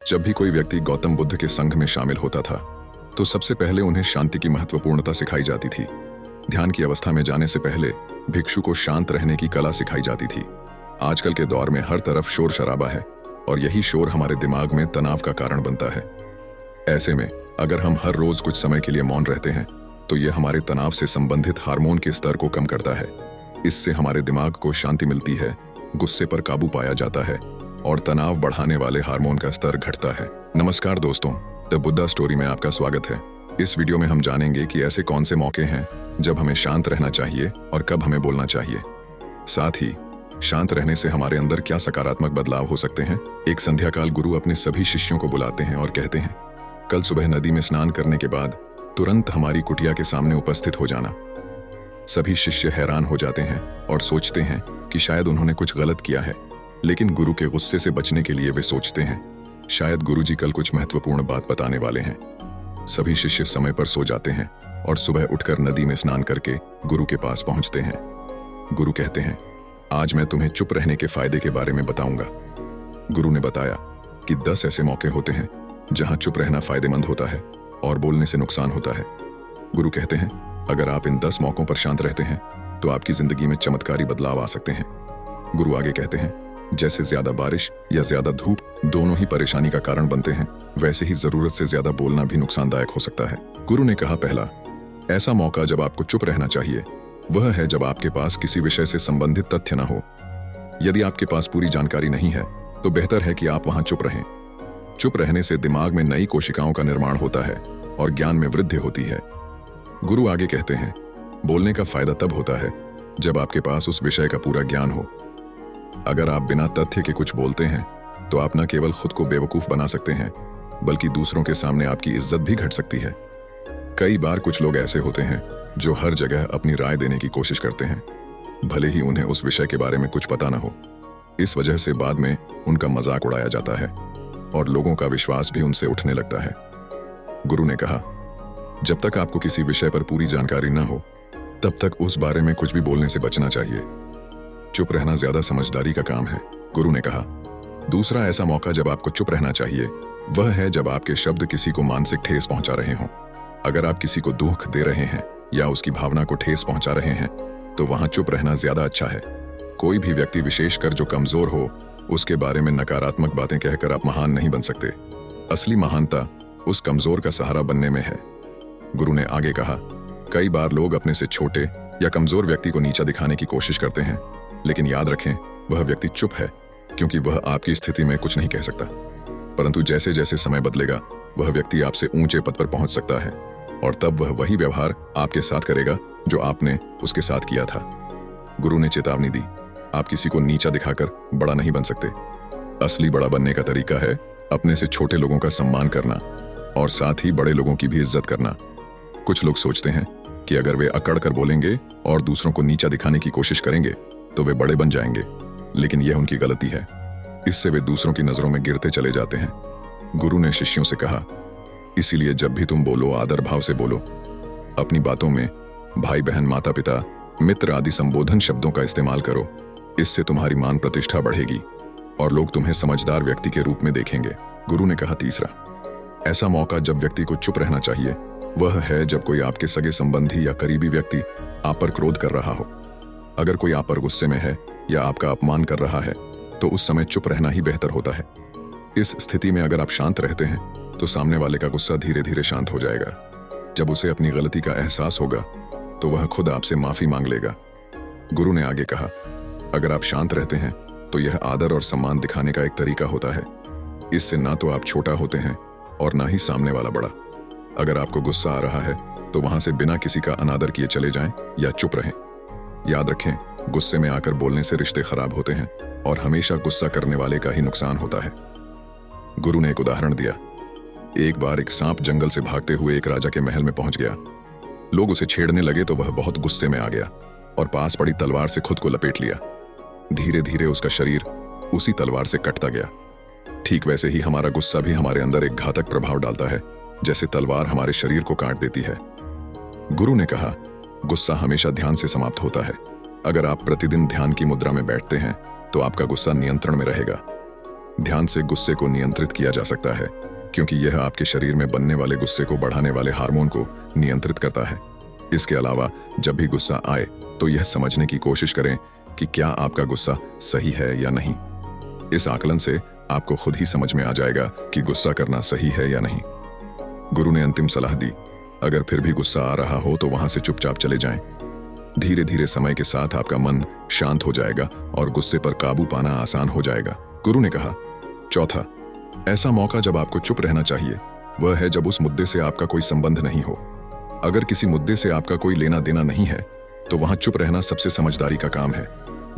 जब भी कोई व्यक्ति गौतम बुद्ध के संघ में शामिल होता था तो सबसे पहले उन्हें शांति की महत्वपूर्णता सिखाई जाती थी। ध्यान की अवस्था में जाने से पहले भिक्षु को शांत रहने की कला सिखाई जाती थी। आजकल के दौर में हर तरफ शोर शराबा है और यही शोर हमारे दिमाग में तनाव का कारण बनता है। ऐसे में अगर हम हर रोज कुछ समय के लिए मौन रहते हैं तो यह हमारे तनाव से संबंधित हार्मोन के स्तर को कम करता है। इससे हमारे दिमाग को शांति मिलती है, गुस्से पर काबू पाया जाता है और तनाव बढ़ाने वाले हार्मोन का स्तर घटता है। नमस्कार दोस्तों, द बुद्धा स्टोरी में आपका स्वागत है। इस वीडियो में हम जानेंगे कि ऐसे कौन से मौके हैं जब हमें शांत रहना चाहिए और कब हमें बोलना चाहिए। साथ ही शांत रहने से हमारे अंदर क्या सकारात्मक बदलाव हो सकते हैं। एक संध्या काल गुरु अपने सभी शिष्यों को बुलाते हैं और कहते हैं, कल सुबह नदी में स्नान करने के बाद तुरंत हमारी कुटिया के सामने उपस्थित हो जाना। सभी शिष्य हैरान हो जाते हैं और सोचते हैं कि शायद उन्होंने कुछ गलत किया है, लेकिन गुरु के गुस्से से बचने के लिए वे सोचते हैं शायद गुरुजी कल कुछ महत्वपूर्ण बात बताने वाले हैं। सभी शिष्य समय पर सो जाते हैं और सुबह उठकर नदी में स्नान करके गुरु के पास पहुंचते हैं। गुरु कहते हैं, आज मैं तुम्हें चुप रहने के फायदे के बारे में बताऊंगा। गुरु ने बताया कि 10 ऐसे मौके होते हैं जहां चुप रहना फायदेमंद होता है और बोलने से नुकसान होता है। गुरु कहते हैं, अगर आप इन 10 मौकों पर शांत रहते हैं तो आपकी जिंदगी में चमत्कारी बदलाव आ सकते हैं। गुरु आगे कहते हैं, जैसे ज्यादा बारिश या ज्यादा धूप दोनों ही परेशानी का कारण बनते हैं, वैसे ही जरूरत से ज्यादा बोलना भी नुकसानदायक हो सकता है। गुरु ने कहा, पहला ऐसा मौका जब आपको चुप रहना चाहिए वह है जब आपके पास किसी विषय से संबंधित तथ्य न हो। यदि आपके पास पूरी जानकारी नहीं है तो बेहतर है कि आप वहां चुप रहें। चुप रहने से दिमाग में नई कोशिकाओं का निर्माण होता है और ज्ञान में वृद्धि होती है। गुरु आगे कहते हैं, बोलने का फायदा तब होता है जब आपके पास उस विषय का पूरा ज्ञान हो। अगर आप बिना तथ्य के कुछ बोलते हैं तो आप न केवल खुद को बेवकूफ बना सकते हैं बल्कि दूसरों के सामने आपकी इज्जत भी घट सकती है। कई बार कुछ लोग ऐसे होते हैं जो हर जगह अपनी राय देने की कोशिश करते हैं, भले ही उन्हें उस विषय के बारे में कुछ पता न हो। इस वजह से बाद में उनका मजाक उड़ाया जाता है और लोगों का विश्वास भी उनसे उठने लगता है। गुरु ने कहा, जब तक आपको किसी विषय पर पूरी जानकारी न हो तब तक उस बारे में कुछ भी बोलने से बचना चाहिए। चुप रहना ज्यादा समझदारी का काम है। गुरु ने कहा, दूसरा ऐसा मौका जब आपको चुप रहना चाहिए वह है जब आपके शब्द किसी को मानसिक ठेस पहुंचा रहे हों। अगर आप किसी को दुख दे रहे हैं या उसकी भावना को ठेस पहुंचा रहे हैं तो वहां चुप रहना ज्यादा अच्छा है। कोई भी व्यक्ति, विशेषकर जो कमजोर हो, उसके बारे में नकारात्मक बातें कहकर आप महान नहीं बन सकते। असली महानता उस कमजोर का सहारा बनने में है। गुरु ने आगे कहा, कई बार लोग अपने से छोटे या कमजोर व्यक्ति को नीचा दिखाने की कोशिश करते हैं, लेकिन याद रखें वह व्यक्ति चुप है क्योंकि वह आपकी स्थिति में कुछ नहीं कह सकता। परंतु जैसे जैसे समय बदलेगा वह व्यक्ति आपसे ऊंचे पद पर पहुंच सकता है और तब वह वही व्यवहार आपके साथ करेगा जो आपने उसके साथ किया था। गुरु ने चेतावनी दी, आप किसी को नीचा दिखाकर बड़ा नहीं बन सकते। असली बड़ा बनने का तरीका है अपने से छोटे लोगों का सम्मान करना और साथ ही बड़े लोगों की भी इज्जत करना। कुछ लोग सोचते हैं कि अगर वे अकड़ कर बोलेंगे और दूसरों को नीचा दिखाने की कोशिश करेंगे तो वे बड़े बन जाएंगे, लेकिन यह उनकी गलती है। इससे वे दूसरों की नजरों में गिरते चले जाते हैं। गुरु ने शिष्यों से कहा, इसीलिए जब भी तुम बोलो आदर भाव से बोलो। अपनी बातों में भाई बहन, माता पिता, मित्र आदि संबोधन शब्दों का इस्तेमाल करो। इससे तुम्हारी मान प्रतिष्ठा बढ़ेगी और लोग तुम्हें समझदार व्यक्ति के रूप में देखेंगे। गुरु ने कहा, तीसरा ऐसा मौका जब व्यक्ति को चुप रहना चाहिए वह है जब कोई आपके सगे संबंधी या करीबी व्यक्ति आप पर क्रोध कर रहा हो। अगर कोई आप पर गुस्से में है या आपका अपमान कर रहा है तो उस समय चुप रहना ही बेहतर होता है। इस स्थिति में अगर आप शांत रहते हैं तो सामने वाले का गुस्सा धीरे धीरे शांत हो जाएगा। जब उसे अपनी गलती का एहसास होगा तो वह खुद आपसे माफी मांग लेगा। गुरु ने आगे कहा, अगर आप शांत रहते हैं तो यह आदर और सम्मान दिखाने का एक तरीका होता है। इससे ना तो आप छोटा होते हैं और ना ही सामने वाला बड़ा। अगर आपको गुस्सा आ रहा है तो वहां से बिना किसी का अनादर किए चले जाएं या चुप रहें। याद रखें, गुस्से में आकर बोलने से रिश्ते खराब होते हैं और हमेशा गुस्सा करने वाले का ही नुकसान होता है। गुरु ने एक उदाहरण दिया, एक बार एक सांप जंगल से भागते हुए एक राजा के महल में पहुंच गया। लोग उसे छेड़ने लगे तो वह बहुत गुस्से में आ गया और पास पड़ी तलवार से खुद को लपेट लिया। धीरे धीरे उसका शरीर उसी तलवार से कटता गया। ठीक वैसे ही हमारा गुस्सा भी हमारे अंदर एक घातक प्रभाव डालता है, जैसे तलवार हमारे शरीर को काट देती है। गुरु ने कहा, गुस्सा हमेशा ध्यान से समाप्त होता है। अगर आप प्रतिदिन ध्यान की मुद्रा में बैठते हैं तो आपका गुस्सा नियंत्रण में रहेगा। ध्यान से गुस्से को नियंत्रित किया जा सकता है, क्योंकि यह आपके शरीर में बनने वाले गुस्से को बढ़ाने वाले हार्मोन को नियंत्रित करता है। इसके अलावा जब भी गुस्सा आए तो यह समझने की कोशिश करें कि क्या आपका गुस्सा सही है या नहीं। इस आकलन से आपको खुद ही समझ में आ जाएगा कि गुस्सा करना सही है या नहीं। गुरु ने अंतिम सलाह दी, अगर फिर भी गुस्सा आ रहा हो तो वहां से चुपचाप चले जाएं। धीरे धीरे समय के साथ आपका मन शांत हो जाएगा और गुस्से पर काबू पाना आसान हो जाएगा। गुरु ने कहा, चौथा, ऐसा मौका जब आपको चुप रहना चाहिए वह है जब उस मुद्दे से आपका कोई संबंध नहीं हो। अगर किसी मुद्दे से आपका कोई लेना देना नहीं है तो वहां चुप रहना सबसे समझदारी का काम है।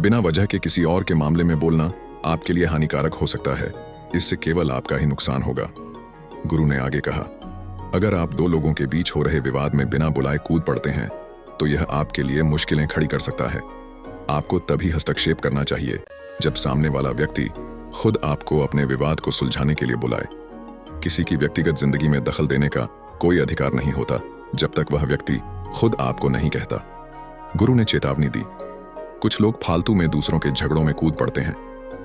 बिना वजह के किसी और के मामले में बोलना आपके लिए हानिकारक हो सकता है, इससे केवल आपका ही नुकसान होगा। गुरु ने आगे कहा, अगर आप दो लोगों के बीच हो रहे विवाद में बिना बुलाए कूद पड़ते हैं तो यह आपके लिए मुश्किलें खड़ी कर सकता है। आपको तभी हस्तक्षेप करना चाहिए जब सामने वाला व्यक्ति खुद आपको अपने विवाद को सुलझाने के लिए बुलाए। किसी की व्यक्तिगत जिंदगी में दखल देने का कोई अधिकार नहीं होता जब तक वह व्यक्ति खुद आपको नहीं कहता। गुरु ने चेतावनी दी, कुछ लोग फालतू में दूसरों के झगड़ों में कूद पड़ते हैं,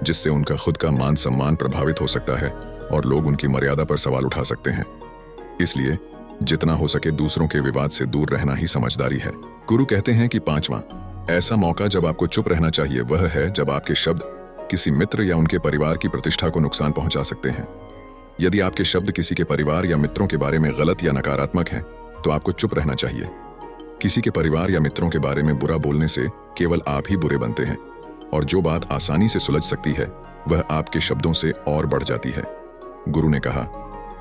जिससे उनका खुद का मान सम्मान प्रभावित हो सकता है और लोग उनकी मर्यादा पर सवाल उठा सकते हैं। इसलिए जितना हो सके दूसरों के विवाद से दूर रहना ही समझदारी है। गुरु कहते हैं कि पांचवां, ऐसा मौका जब आपको चुप रहना चाहिए वह है जब आपके शब्द किसी मित्र या उनके परिवार की प्रतिष्ठा को नुकसान पहुंचा सकते हैं। यदि आपके शब्द किसी के परिवार या मित्रों के बारे में गलत या नकारात्मक हैं, तो आपको चुप रहना चाहिए। किसी के परिवार या मित्रों के बारे में बुरा बोलने से केवल आप ही बुरे बनते हैं और जो बात आसानी से सुलझ सकती है वह आपके शब्दों से और बढ़ जाती है। गुरु ने कहा,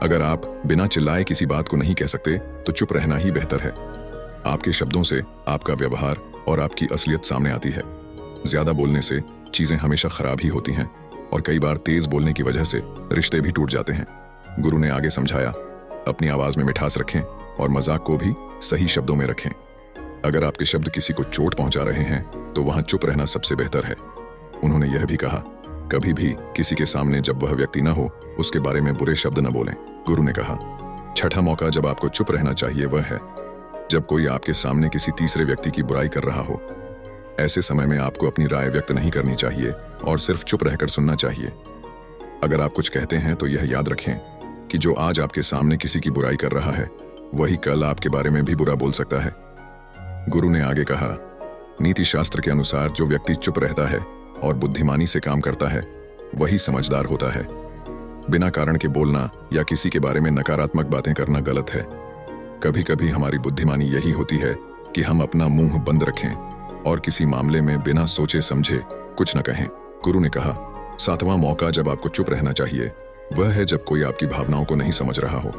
अगर आप बिना चिल्लाए किसी बात को नहीं कह सकते तो चुप रहना ही बेहतर है। आपके शब्दों से आपका व्यवहार और आपकी असलियत सामने आती है। ज्यादा बोलने से चीजें हमेशा खराब ही होती हैं और कई बार तेज बोलने की वजह से रिश्ते भी टूट जाते हैं। गुरु ने आगे समझाया, अपनी आवाज में मिठास रखें और मजाक को भी सही शब्दों में रखें। अगर आपके शब्द किसी को चोट पहुंचा रहे हैं तो वहां चुप रहना सबसे बेहतर है। उन्होंने यह भी कहा, कभी भी किसी के सामने जब वह व्यक्ति न हो उसके बारे में बुरे शब्द न बोलें। गुरु ने कहा, छठा मौका जब आपको चुप रहना चाहिए वह है जब कोई आपके सामने किसी तीसरे व्यक्ति की बुराई कर रहा हो। ऐसे समय में आपको अपनी राय व्यक्त नहीं करनी चाहिए और सिर्फ चुप रहकर सुनना चाहिए। अगर आप कुछ कहते हैं तो यह याद रखें कि जो आज आपके सामने किसी की बुराई कर रहा है वही कल आपके बारे में भी बुरा बोल सकता है। गुरु ने आगे कहा, नीति शास्त्र के अनुसार जो व्यक्ति चुप रहता है और बुद्धिमानी से काम करता है वही समझदार होता है। बिना कारण के बोलना या किसी के बारे में नकारात्मक बातें करना गलत है। कभी कभी हमारी बुद्धिमानी यही होती है कि हम अपना मुंह बंद रखें और किसी मामले में बिना सोचे समझे कुछ न कहें। गुरु ने कहा, सातवां मौका जब आपको चुप रहना चाहिए वह है जब कोई आपकी भावनाओं को नहीं समझ रहा हो।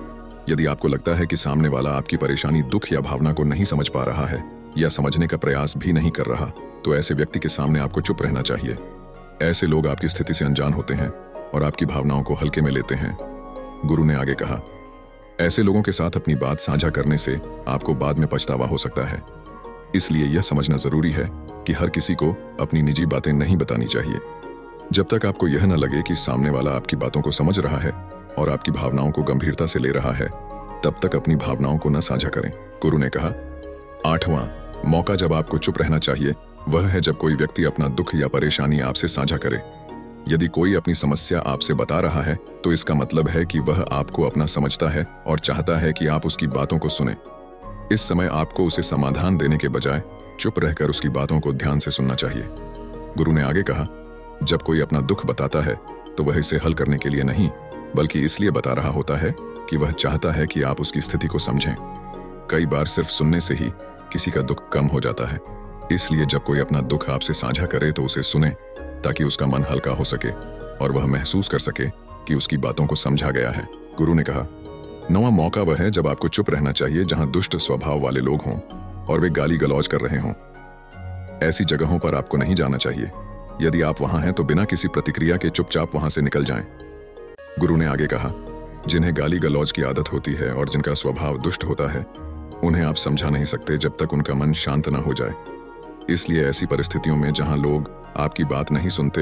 यदि आपको लगता है कि सामने वाला आपकी परेशानी, दुख या भावना को नहीं समझ पा रहा है या समझने का प्रयास भी नहीं कर रहा, तो ऐसे व्यक्ति के सामने आपको चुप रहना चाहिए। ऐसे लोग आपकी स्थिति से अनजान होते हैं और आपकी भावनाओं को हल्के में लेते हैं। गुरु ने आगे कहा, ऐसे लोगों के साथ अपनी बात साझा करने से आपको बाद में पछतावा हो सकता है। इसलिए यह समझना जरूरी है कि हर किसी को अपनी निजी बातें नहीं बतानी चाहिए। जब तक आपको यह न लगे कि सामने वाला आपकी बातों को समझ रहा है और आपकी भावनाओं को गंभीरता से ले रहा है, तब तक अपनी भावनाओं को न साझा करें। गुरु ने कहा, आठवां मौका जब आपको चुप रहना चाहिए वह है जब कोई व्यक्ति अपना दुख या परेशानी आपसे साझा करे। यदि कोई अपनी समस्या आपसे बता रहा है तो इसका मतलब है कि वह आपको अपना समझता है और चाहता है कि आप उसकी बातों को सुने। इस समय आपको उसे समाधान देने के बजाय चुप रहकर उसकी बातों को ध्यान से सुनना चाहिए। गुरु ने आगे कहा, जब कोई अपना दुख बताता है तो वह इसे हल करने के लिए नहीं बल्कि इसलिए बता रहा होता है कि वह चाहता है कि आप उसकी स्थिति को समझें। कई बार सिर्फ सुनने से ही किसी का दुख कम हो जाता है। इसलिए जब कोई अपना दुख आपसे साझा करे तो उसे सुने ताकि उसका मन हल्का हो सके और वह महसूस कर सके कि उसकी बातों को समझा गया है। गुरु ने कहा, नौवां मौका वह है जब आपको चुप रहना चाहिए जहां दुष्ट स्वभाव वाले लोग हों और वे गाली गलौज कर रहे हों। ऐसी जगहों पर आपको नहीं जाना चाहिए। यदि आप वहां हैं तो बिना किसी प्रतिक्रिया के चुपचाप वहां से निकल जाएं। गुरु ने आगे कहा, जिन्हें गाली गलौज की आदत होती है और जिनका स्वभाव दुष्ट होता है उन्हें आप समझा नहीं सकते जब तक उनका मन शांत न हो जाए। इसलिए ऐसी परिस्थितियों में जहां लोग आपकी बात नहीं सुनते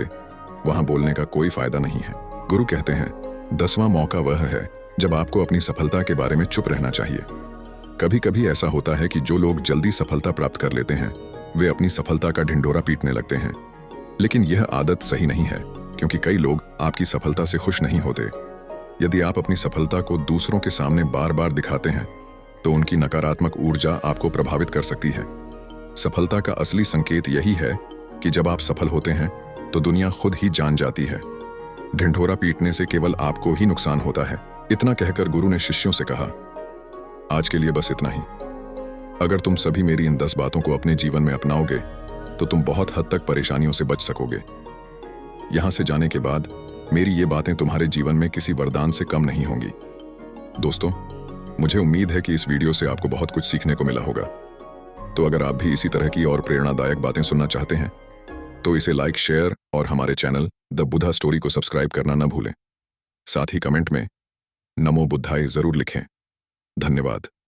वहां बोलने का कोई फायदा नहीं है। गुरु कहते हैं, 10वां मौका वह है जब आपको अपनी सफलता के बारे में चुप रहना चाहिए। कभी कभी ऐसा होता है कि जो लोग जल्दी सफलता प्राप्त कर लेते हैं वे अपनी सफलता का ढिंढोरा पीटने लगते हैं, लेकिन यह आदत सही नहीं है क्योंकि कई लोग आपकी सफलता से खुश नहीं होते। यदि आप अपनी सफलता को दूसरों के सामने बार बार दिखाते हैं तो उनकी नकारात्मक ऊर्जा आपको प्रभावित कर सकती है। सफलता का असली संकेत यही है कि जब आप सफल होते हैं तो दुनिया खुद ही जान जाती है। ढिंढोरा पीटने से केवल आपको ही नुकसान होता है। इतना कहकर गुरु ने शिष्यों से कहा, आज के लिए बस इतना ही। अगर तुम सभी मेरी इन 10 बातों को अपने जीवन में अपनाओगे तो तुम बहुत हद तक परेशानियों से बच सकोगे। यहां से जाने के बाद मेरी ये बातें तुम्हारे जीवन में किसी वरदान से कम नहीं होंगी। दोस्तों, मुझे उम्मीद है कि इस वीडियो से आपको बहुत कुछ सीखने को मिला होगा। तो अगर आप भी इसी तरह की और प्रेरणादायक बातें सुनना चाहते हैं तो इसे लाइक, शेयर और हमारे चैनल द बुद्धा स्टोरी को सब्सक्राइब करना न भूलें। साथ ही कमेंट में नमो बुद्धाय जरूर लिखें। धन्यवाद।